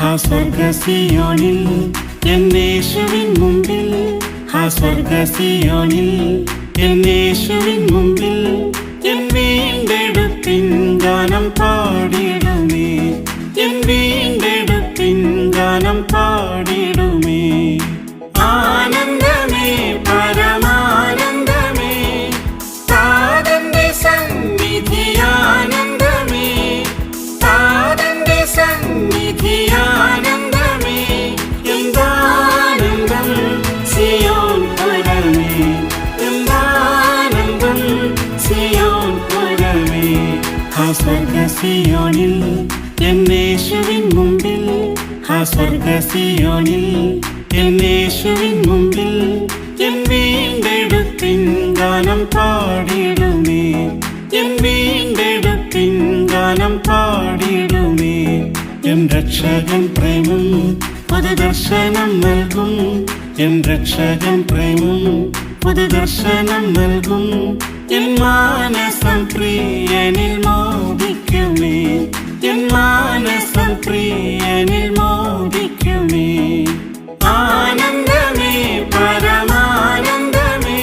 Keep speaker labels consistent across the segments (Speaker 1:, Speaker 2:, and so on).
Speaker 1: സ്വർഗസിയോനിൽ എന്നേശുവിൻ മുമ്പിൽ, സ്വർഗസിയോനിൽ എന്നേശുവിൻ മുമ്പിൽ എൻ വീണ്ടെടുപ്പിൻ ഗാനം പാടിടുമേ, എൻ വീണ്ടെടുപ്പിൻ ഗാനം പാടിടുമേ. ആനന്ദമേ പരമാനന്ദമേ, താതന്റെ സന്നിധി ആനന്ദമേ, താതന്റെ സന്നിധി ആനന്ദമേ. എന്താനന്ദം സിയോൻ പുരമേ, എന്താനന്ദം സിയോൻ പുരമേ. സ്വർഗസിയോനിൽ എന്നേശുവിൻ മുമ്പിൽ, സ്വർഗസിയോനിൽ എന്നേശുവിൻ മുമ്പിൽ എൻ വീണ്ടെടുപ്പിൻ ഗാനം പാടിടുമേ, എൻ വീണ്ടെടുപ്പിൻ ഗാനം പാടിടുമേ. എൻ രക്ഷകൻ പ്രേമം പുതുദർശനം നൽകും, എൻ രക്ഷകൻ പ്രേമം പുതുദർശനം നൽകും. എൻ മാനസം പ്രിയനിൽ മോദിക്കുമേ, എൻ മാനസം പ്രിയനിൽ മോദിക്കുമേ. ആനന്ദമേ പരമാനന്ദമേ,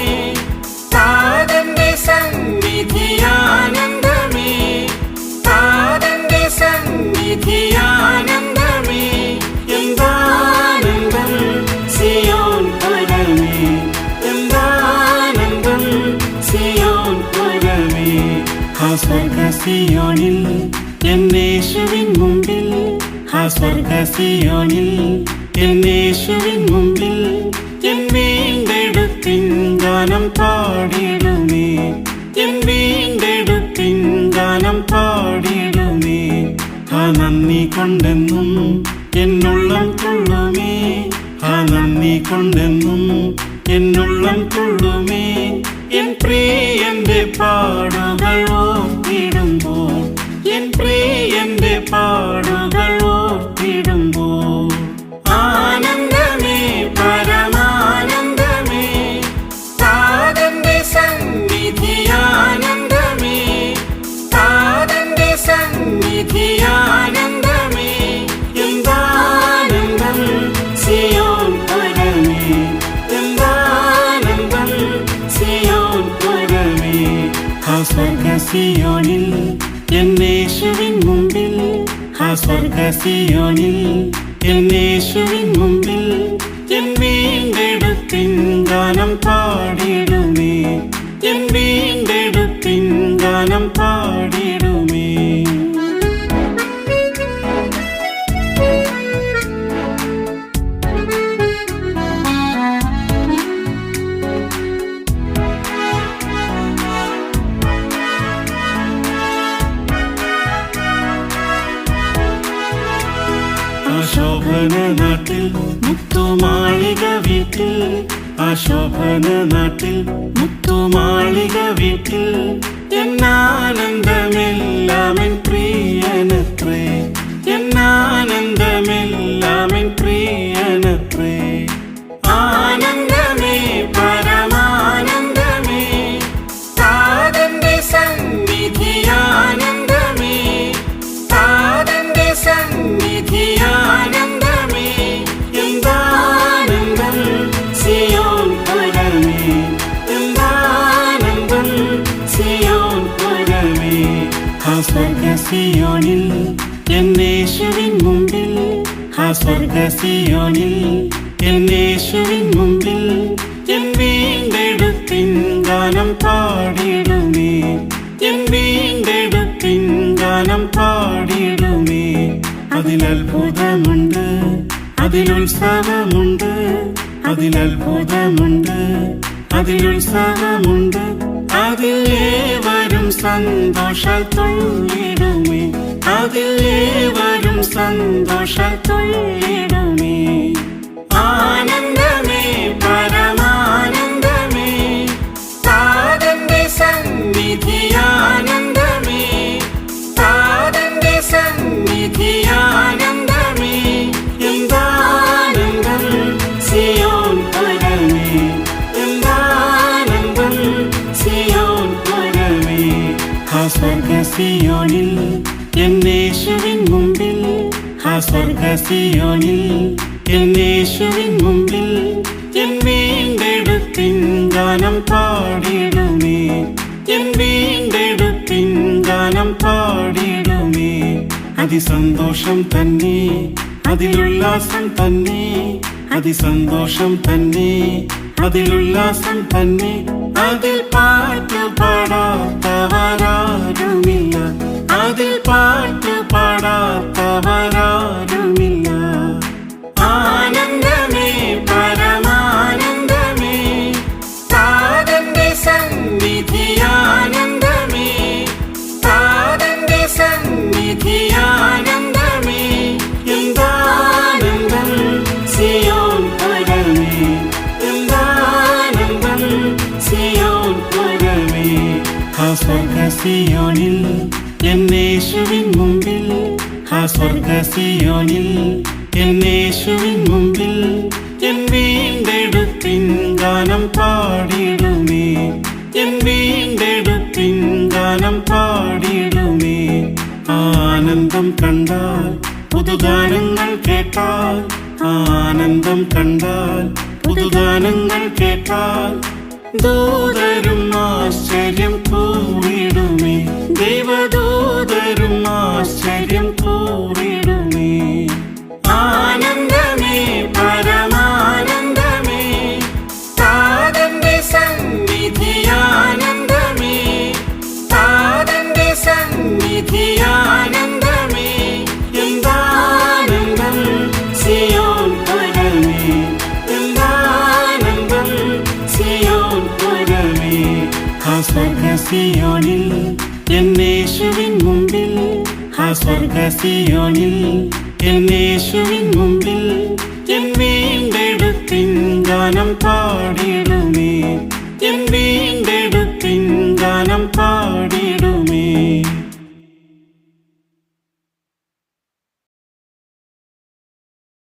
Speaker 1: താതന്റെ സന്നിധി ആനന്ദമേ, താതന്റെ സന്നിധി ആനന്ദമേ. എന്താനന്ദം സിയോൻ പുരമേ, എന്താനന്ദം സിയോൻ പുരമേ. സ്വർഗസിയോനിൽ എന്നേശുവിൻ മുമ്പിൽ, സ്വർഗസിയോനിൽ എന്നേശുവിൻ മുമ്പിൽ എൻ വീണ്ടെടുപ്പിൻ ഗാനം പാടിടുമേ, എൻ വീണ്ടെടുപ്പിൻ ഗാനം പാടിടുമേ. നന്ദി കൊണ്ടെന്നും എന്നുള്ളം തുള്ളുമേ, നന്ദി കൊണ്ടെന്നും എന്നുള്ളം തുള്ളുമേ. എൻ പ്രിയന്റെ പാടുകൾ ഓർത്തിടുമ്പോൾ, എൻ പ്രിയന്റെ പാടുകൾ ഓർത്തിടുമ്പോൾ. ആനന്ദമേ പരമാനന്ദമേ, താതന്റെ സന്നിധി ആനന്ദമേ, താതന്റെ സന്നിധി ആനന്ദമേ. എന്താനന്ദം സിയോൻ പുരമേ, എന്താനന്ദം സിയോൻ പുരമേ. സ്വർഗസിയോനിൽ എന്നേശുവിൻ മുമ്പിൽ, സ്വർഗസിയോനിൽ എന്നേശുവിൻ മുമ്പിൽ എൻ വീണ്ടെടുപ്പിൻ ഗാനം പാടിടുമേ, എൻ വീണ്ടെടുപ്പിൻ ഗാനം പാടിടുമേ. ശോഭന നാട്ടിൽ മുത്തുമാളിക വീട്ടിൽ, ശോഭന നാട്ടിൽ മുത്തുമാളിക വീട്ടിൽ എന്നാനന്ദമെല്ലാം എൻ പ്രിയനത്രേ, എന്നാനന്ദമെല്ലാം എൻ പ്രിയനത്രേ. ആനന്ദമേ പരമാനന്ദമേ, താതന്റെ സന്നിധി ആനന്ദമേ, താതന്റെ സന്നിധി ആനന്ദമേ. എന്താനന്ദം സിയോൻ പുരമേ, എന്താനന്ദം സിയോൻ പുരമേ. സ്വർഗസിയോനിൽ എന്നേശുവിൻ മുമ്പിൽ, സ്വർഗസിയോനിൽ എന്നേശുവിൻ മുമ്പിൽ എൻ വീണ്ടെടുപ്പിൻ ഗാനം പാടിടുമേ, എൻ വീണ്ടെടുപ്പിൻ ഗാനം പാടിടുമേ. അതിലത്ഭുതമുണ്ട്, അതിലുത്സവമുണ്ട്, അതിലത്ഭുതമുണ്ട്, അതിലുത്സവമുണ്ട്. അതിൽ ഏവരും സന്തോഷത്തുള്ളിടുമേ, അതിൽ ഏവരും സന്തോഷത്തുള്ളിടുമേ. ആനന്ദമേ പരമാനന്ദമേ, താതന്റെ സന്നിധി ആനന്ദമേ, താതന്റെ സന്നിധി ആനന്ദമേ. എന്താനന്ദം സിയോൻ പുരമേ, എന്താനന്ദം സിയോൻ പുരമേ. സ്വർഗസിയോനിൽ എന്നേശുവിൻ മുമ്പിൽ, സ്വർഗസിയോനിൽ എന്നേശുവിൻ മുമ്പിൽ എൻ വീണ്ടെടുപ്പിൻ ഗാനം പാടിടുമേ, എൻ വീണ്ടെടുപ്പിൻ ഗാനം പാടിടുമേ. അതിസന്തോഷം തന്നെ, അതിലുല്ലാസം തന്നെ, അതിസന്തോഷം തന്നെ, അതിലുല്ലാസം തന്നെ. അതിൽ പാട്ടു പാടാത്തവരാരുമില്ല, അതിൽ പാട്ടു പാടാത്തവരാരുമില്ല. ആനന്ദമേ പരമാനന്ദമേ, താതന്റെ സന്നിധി ആനന്ദമേ, താതന്റെ സന്നിധി ആനന്ദമേ. എന്താനന്ദം സിയോൻ പുരമേ, എന്താനന്ദം സിയോൻ പുരമേ. സ്വർഗസിയോനിൽ എന്നേശുവിൻ മുമ്പിൽ, സ്വർഗസിയോനിൽ എന്നേശുവിൻ മുമ്പിൽ എൻ വീണ്ടെടുപ്പിൻ ഗാനം പാടിടുമേ, എൻ വീണ്ടെടുപ്പിൻ ഗാനം പാടിടുമേ. ആനന്ദം കണ്ടാൽ പുതുഗാനങ്ങൾ കേട്ടാൽ, ആനന്ദം കണ്ടാൽ പുതുഗാനങ്ങൾ കേട്ടാൽ ദൂതരും ആശ്ചര്യം കൂറിടുമേ, ദൈവദൂതരും ആശ്ചര്യം കൂറിടുമേ. ആനന്ദമേ പരമാനന്ദമേ, താതന്റെ സന്നിധി ആനന്ദമേ, താതന്റെ സന്നിധി ആനന്ദമേ. എന്താനന്ദം സിയോൻ പുരമേ, എന്താനന്ദം സിയോൻ പുരമേ. സ്വർഗസിയോനിൽ എന്നേശുവിൻ മുമ്പിൽ, സ്വർഗസിയോനിൽ എന്നേ